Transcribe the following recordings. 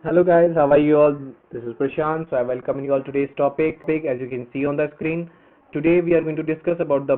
Hello guys, how are you all? This is Prashant. So I welcome you all today's topic. As you can see on the screen, today we are going to discuss about the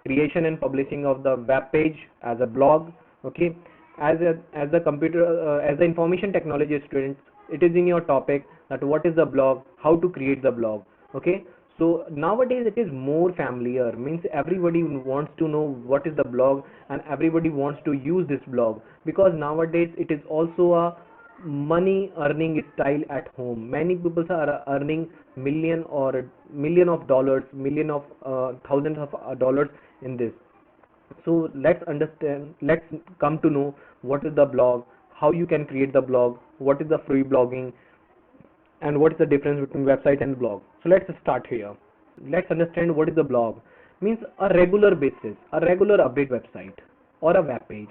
creation and publishing of the web page as a blog. Okay, as the computer as the information technology students, it is in your topic that what is the blog, how to create the blog. Okay, so nowadays it is more familiar. Means everybody wants to know what is the blog and everybody wants to use this blog because nowadays it is also a money earning style at home. Many people are earning million of dollars, million of thousands of dollars in this. So let's come to know what is the blog, how you can create the blog, what is the free blogging, and what is the difference between website and blog. So let's start here. Let's understand what is the blog. Means a regular basis, a regular update website or a web page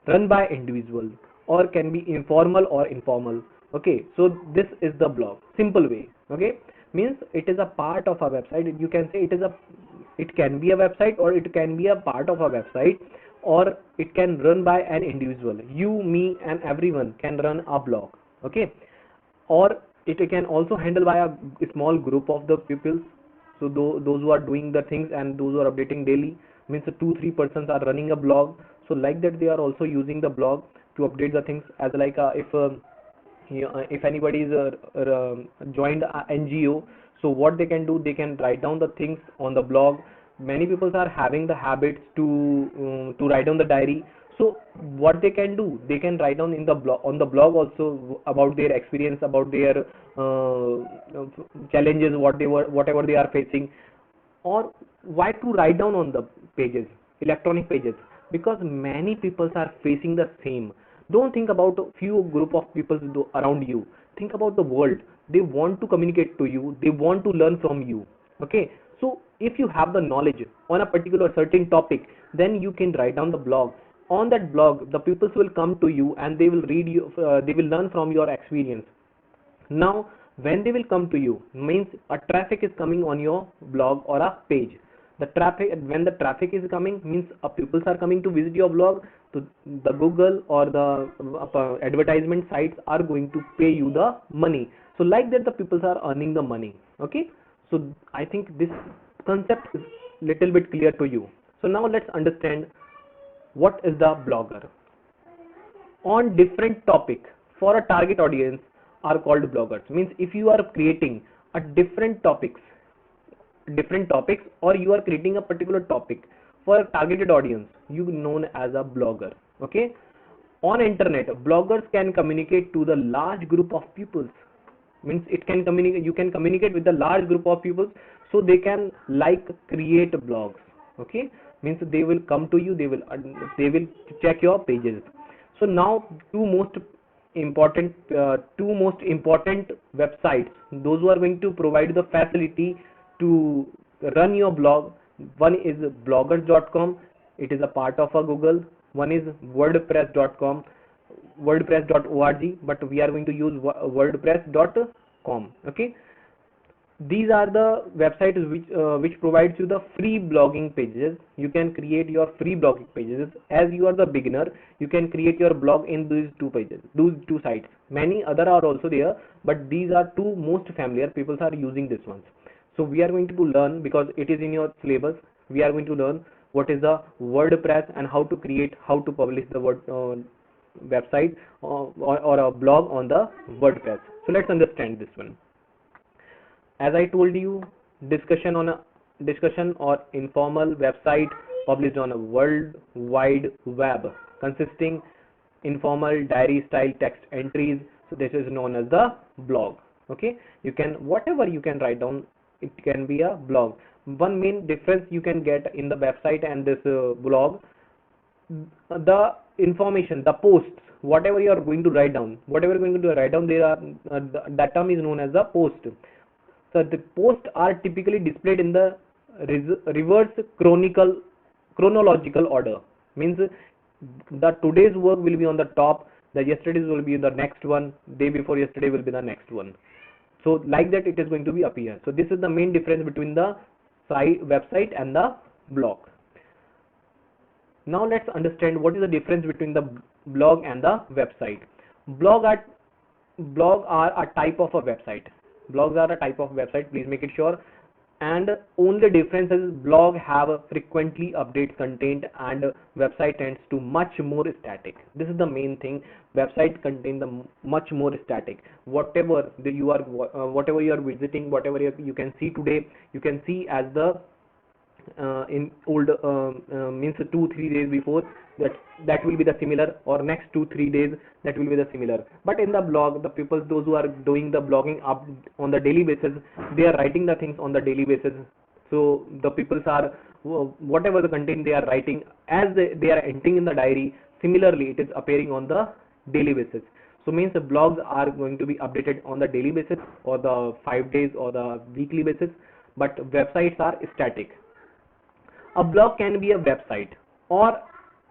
run by individual or can be informal or informal. Okay, so this is the blog. Simple way. Okay, means it is a part of a website. You can say it can be a website or it can be a part of a website or it can run by an individual. You, me, and everyone can run a blog. Okay, or it can also handle by a small group of the people. So those who are doing the things and those who are updating daily, means the 2 3 persons are running a blog. So like that they are also using the blog to update the things. As like if anybody is joined a NGO, so what they can do, they can write down the things on the blog. Many people are having the habits to write down the diary. So what they can do, they can write down in the blog, on the blog also, about their experience, about their challenges, whatever they are facing. Or why to write down on the pages, electronic pages? Because many people are facing the same. Don't think about a few group of people around you. Think about the world. They want to communicate to you, they want to learn from you. Okay, so if you have the knowledge on a particular certain topic, then you can write down the blog. On that blog the people will come to you and they will read you, they will learn from your experience. Now when they will come to you, means a traffic is coming on your blog or a page. The traffic, when the traffic is coming, means people are coming to visit your blog. So the Google or the advertisement sites are going to pay you the money. So like that the people are earning the money. Okay, so I think this concept is little bit clear to you. So now let's understand what is the blogger. On different topic for a target audience are called bloggers. Means if you are creating a different topics or you are creating a particular topic for a targeted audience, you known as a blogger. Okay, on internet bloggers can communicate to the large group of people. Means it can communicate, you can communicate with the large group of people, so they can like create blogs. Okay, means they will come to you, they will check your pages. So now two most important websites, those who are going to provide the facility to run your blog. One is bloggers.com, it is a part of a Google. One is wordpress.com, wordpress.org, but we are going to use wordpress.com. Okay, these are the websites which provides you the free blogging pages. You can create your free blogging pages. As you are the beginner, you can create your blog in these two pages, those two sites. Many other are also there, but these are two most familiar, people are using this ones. So we are going to learn, because it is in your syllabus, we are going to learn what is the WordPress and how to create, how to publish the website or a blog on the WordPress. So let's understand this one. As I told you, discussion or informal website published on a world wide web, consisting informal diary style text entries. So this is known as the blog. Okay, you can, whatever you can write down, it can be a blog. One main difference you can get in the website and this blog, the information, the posts, whatever you are going to write down, there are that term is known as the post. So the posts are typically displayed in the reverse chronological order. Means the today's work will be on the top, the yesterday's will be the next one, day before yesterday will be the next one. So like that it is going to be appear. So this is the main difference between the website and the blog. Now let's understand what is the difference between the blog and the website. Blog are blog are a type of a website. Blogs are a type of website, please make it sure. And only difference is blog have a frequently update content and website tends to much more static. This is the main thing. Website contain the much more static. Whatever whatever you are visiting, whatever you can see today, you can see as the in old means 2-3 days before that will be the similar, or next 2-3 days that will be the similar. But in the blog, the people, those who are doing the blogging up on the daily basis, they are writing the things on the daily basis. So the people are whatever the content they are writing, as they are entering in the diary, similarly it is appearing on the daily basis. So means the blogs are going to be updated on the daily basis or the 5 days or the weekly basis, but websites are static. A blog can be a website, or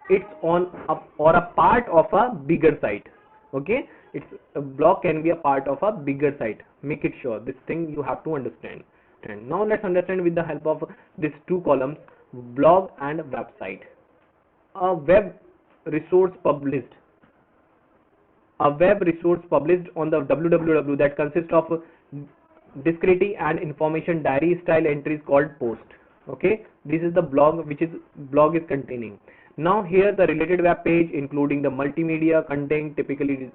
it's on or a part of a bigger site. Okay, it's a blog can be a part of a bigger site. Make it sure, this thing you have to understand. And now let's understand with the help of these two columns, blog and website. A web resource published on the www that consists of discrete and information diary style entries called post. Okay, this is the blog which is blog is containing. Now here the related web page including the multimedia content typically is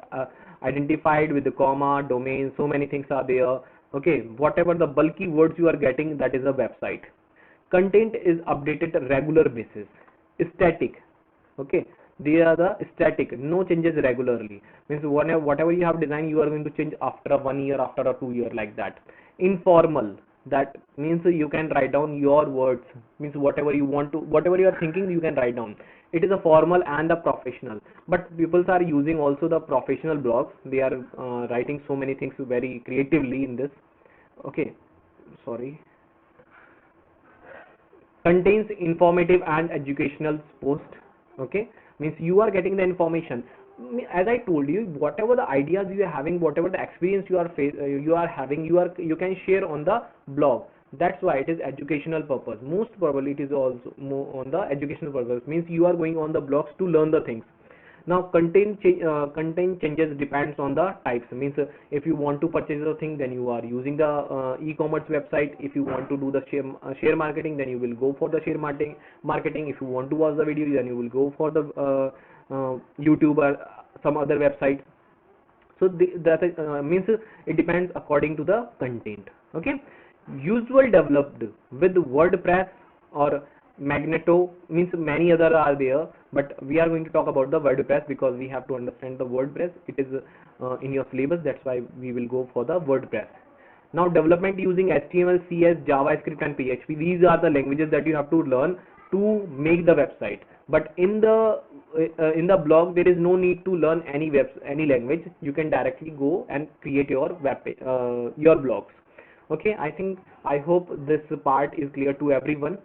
identified with the comma, domain, so many things are there. Okay, whatever the bulky words you are getting, that is a website. Content is updated on regular basis. Static. Okay, they are the static, no changes regularly. Means whatever you have designed, you are going to change after 1 year, after a 2 year, like that. Informal, that means you can write down your words, means whatever you want to, whatever you are thinking, you can write down. It is a formal and the professional, but people are using also the professional blogs. They are writing so many things very creatively in this. Okay, sorry. Contains informative and educational post. Okay, means you are getting the information. As I told you, whatever the ideas you are having, whatever the experience you are having, you can share on the blog. That's why it is educational purpose. Most probably it is also more on the educational purpose, means you are going on the blogs to learn the things. Now content changes depends on the types, means if you want to purchase the thing, then you are using the e-commerce website. If you want to do the share marketing, then you will go for the share marketing. If you want to watch the video, then you will go for the YouTube or some other website. So that means it depends according to the content. Okay, usual developed with WordPress or Magneto, means many other are there, but we are going to talk about the WordPress because we have to understand the WordPress. It is in your syllabus, that's why we will go for the WordPress. Now development using HTML, CS, JavaScript and PHP. These are the languages that you have to learn to make the website. But in the blog, there is no need to learn any language. You can directly go and create your web page, your blogs. Okay, I hope this part is clear to everyone.